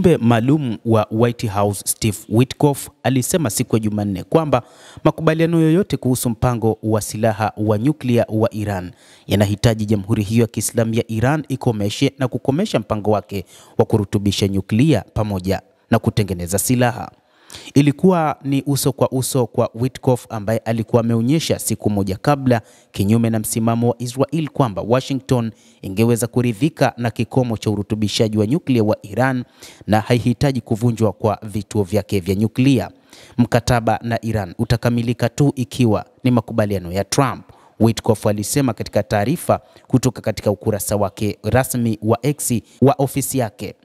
Mjumbe maalum wa White House Steve Witkoff alisema siku ya Jumanne kwamba makubaliano yoyote kuhusu mpango wa silaha wa nyuklia wa Iran yanahitaji Jamhuri hiyo ya Kiislamu ya Iran ikomeshe na kukomesha mpango wake wa kurutubisha nyuklia pamoja na kutengeneza silaha. Ilikuwa ni uso kwa uso kwa Witkoff ambaye alikuwa ameonyesha siku moja kabla, kinyume na msimamo wa Israel, kwamba Washington ingeweza kuridhika na kikomo cha urutubishaji wa nyuklia wa Iran na haihitaji kuvunjwa kwa vituo vyake vya nyuklia. Mkataba na Iran utakamilika tu ikiwa ni makubaliano ya Trump, Witkoff alisema katika taarifa kutoka katika ukurasa wake rasmi wa X wa ofisi yake.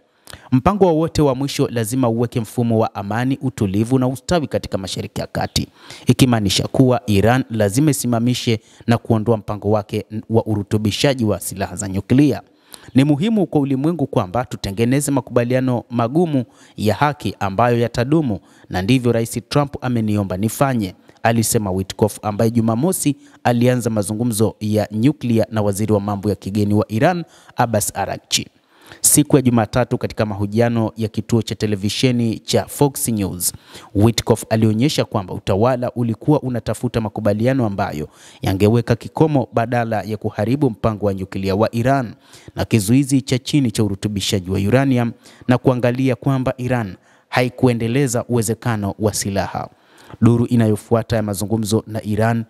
Mpango wowote wa mwisho lazima uweke mfumo wa amani, utulivu na ustawi katika Mashariki ya Kati, ikimaanisha kuwa Iran lazima isimamishe na kuondoa mpango wake wa urutubishaji wa silaha za nyuklia. Ni muhimu kwa ulimwengu kwamba tutengeneze makubaliano magumu ya haki ambayo yatadumu, na ndivyo Rais Trump ameniomba nifanye, alisema Witkoff, ambaye Jumamosi alianza mazungumzo ya nyuklia na waziri wa mambo ya kigeni wa Iran Abbas Araghchi. Siku ya Jumatatu katika mahojiano ya kituo cha televisheni cha Fox News, Witkoff alionyesha kwamba utawala ulikuwa unatafuta makubaliano ambayo yangeweka kikomo badala ya kuharibu mpango wa nyuklia wa Iran na kizuizi cha chini cha urutubishaji wa uranium, na kuangalia kwamba Iran haikuendeleza uwezekano wa silaha. Duru inayofuata ya mazungumzo na Iran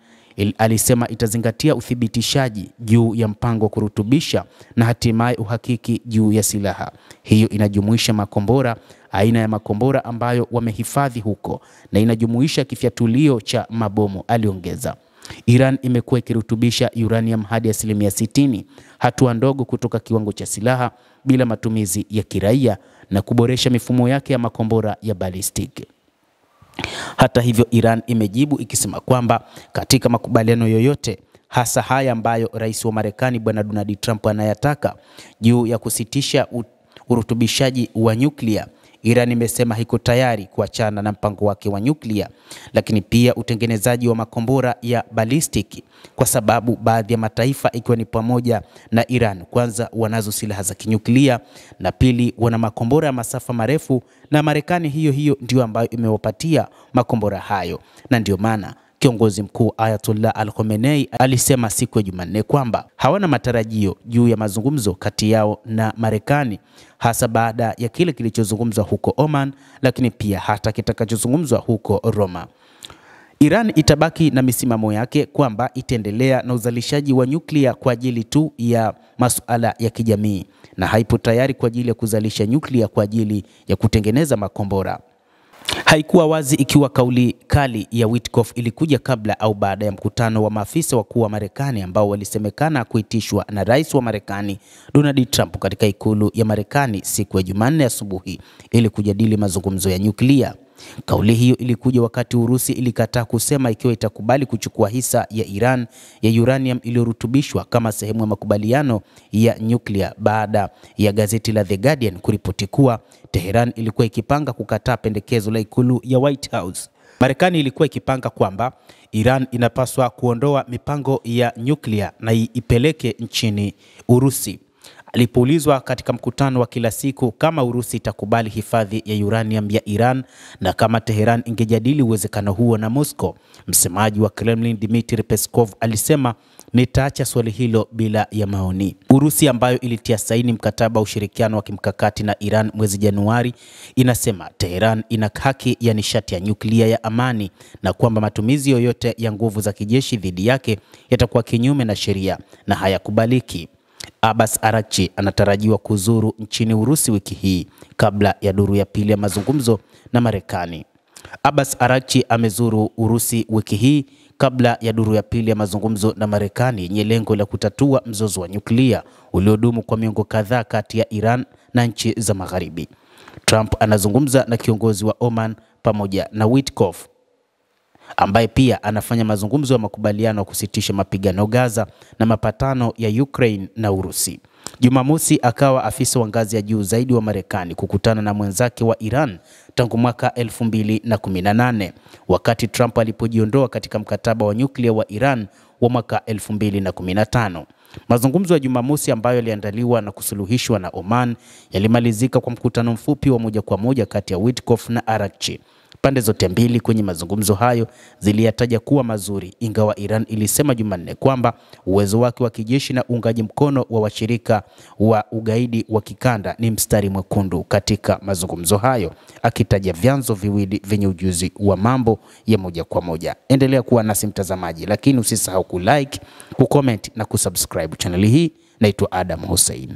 alisema itazingatia uthibitishaji juu ya mpango wa kurutubisha na hatimaye uhakiki juu ya silaha. Hiyo inajumuisha makombora, aina ya makombora ambayo wamehifadhi huko, na inajumuisha kifyatulio cha mabomu, aliongeza. Iran imekuwa ikirutubisha uranium hadi 60%, hatua ndogo kutoka kiwango cha silaha, bila matumizi ya kiraia, na kuboresha mifumo yake ya makombora ya balistiki. Hata hivyo, Iran imejibu ikisema kwamba katika makubaliano yoyote, hasa haya ambayo rais wa Marekani Bwana Donald Trump anayataka juu ya kusitisha urutubishaji wa nyuklia, Iran imesema haiko tayari kuachana na mpango wake wa nyuklia, lakini pia utengenezaji wa makombora ya balistiki, kwa sababu baadhi ya mataifa ikiwa ni pamoja na Iran, kwanza wanazo silaha za kinyuklia, na pili wana makombora ya masafa marefu, na Marekani hiyo ndio ambayo imewapatia makombora hayo. Na ndio maana kiongozi mkuu Ayatollah Al-Khamenei alisema siku ya Jumanne kwamba hawana matarajio juu ya mazungumzo kati yao na Marekani, hasa baada ya kile kilichozungumzwa huko Oman, lakini pia hata kitakachozungumzwa huko Roma. Iran itabaki na misimamo yake kwamba itaendelea na uzalishaji wa nyuklia kwa ajili tu ya masuala ya kijamii, na haipo tayari kwa ajili ya kuzalisha nyuklia kwa ajili ya kutengeneza makombora. Haikuwa wazi ikiwa kauli kali ya Witkoff ilikuja kabla au baada ya mkutano wa maafisa wakuu wa Marekani ambao walisemekana kuitishwa na rais wa Marekani Donald Trump katika ikulu ya Marekani siku ya Jumanne asubuhi ili kujadili mazungumzo ya nyuklia. Kauli hiyo ilikuja wakati Urusi ilikataa kusema ikiwa itakubali kuchukua hisa ya Iran ya uranium iliyorutubishwa kama sehemu ya makubaliano ya nyuklia, baada ya gazeti la The Guardian kuripoti kuwa Tehran ilikuwa ikipanga kukataa pendekezo la ikulu ya White House. Marekani ilikuwa ikipanga kwamba Iran inapaswa kuondoa mipango ya nyuklia na ipeleke nchini Urusi. Alipoulizwa katika mkutano wa kila siku kama Urusi itakubali hifadhi ya uranium ya Iran na kama Tehran ingejadili uwezekano huo na Moscow, msemaji wa Kremlin Dmitry Peskov alisema, nitaacha swali hilo bila ya maoni. Urusi ambayo ilitia saini mkataba wa ushirikiano wa kimkakati na Iran mwezi Januari inasema Tehran ina haki ya nishati ya nyuklia ya amani, na kwamba matumizi yoyote ya nguvu za kijeshi dhidi yake yatakuwa kinyume na sheria na hayakubaliki. Abbas Araghchi anatarajiwa kuzuru nchini Urusi wiki hii kabla ya duru ya pili ya mazungumzo na Marekani. Abbas Araghchi amezuru Urusi wiki hii kabla ya duru ya pili ya mazungumzo na Marekani yenye lengo la kutatua mzozo wa nyuklia uliodumu kwa miongo kadhaa kati ya Iran na nchi za Magharibi. Trump anazungumza na kiongozi wa Oman pamoja na Witkoff, ambaye pia anafanya mazungumzo ya makubaliano ya kusitisha mapigano Gaza na mapatano ya Ukraine na Urusi. Jumamosi akawa afisa wa ngazi ya juu zaidi wa Marekani kukutana na mwenzake wa Iran tangu mwaka 2018, wakati Trump alipojiondoa katika mkataba wa nyuklia wa Iran wa mwaka 2015. Mazungumzo ya Jumamosi ambayo yaliandaliwa na kusuluhishwa na Oman yalimalizika kwa mkutano mfupi wa moja kwa moja kati ya Witkoff na Araghchi. Pande zote mbili kwenye mazungumzo hayo ziliyataja kuwa mazuri, ingawa Iran ilisema Jumanne kwamba uwezo wake wa kijeshi na uungaji mkono wa washirika wa ugaidi wa kikanda ni mstari mwekundu katika mazungumzo hayo, akitaja vyanzo viwili vyenye ujuzi wa mambo ya moja kwa moja. Endelea kuwa nasi mtazamaji, lakini usisahau kulike, kucomment na kusubscribe channel hii. Naitwa Adam Hussein.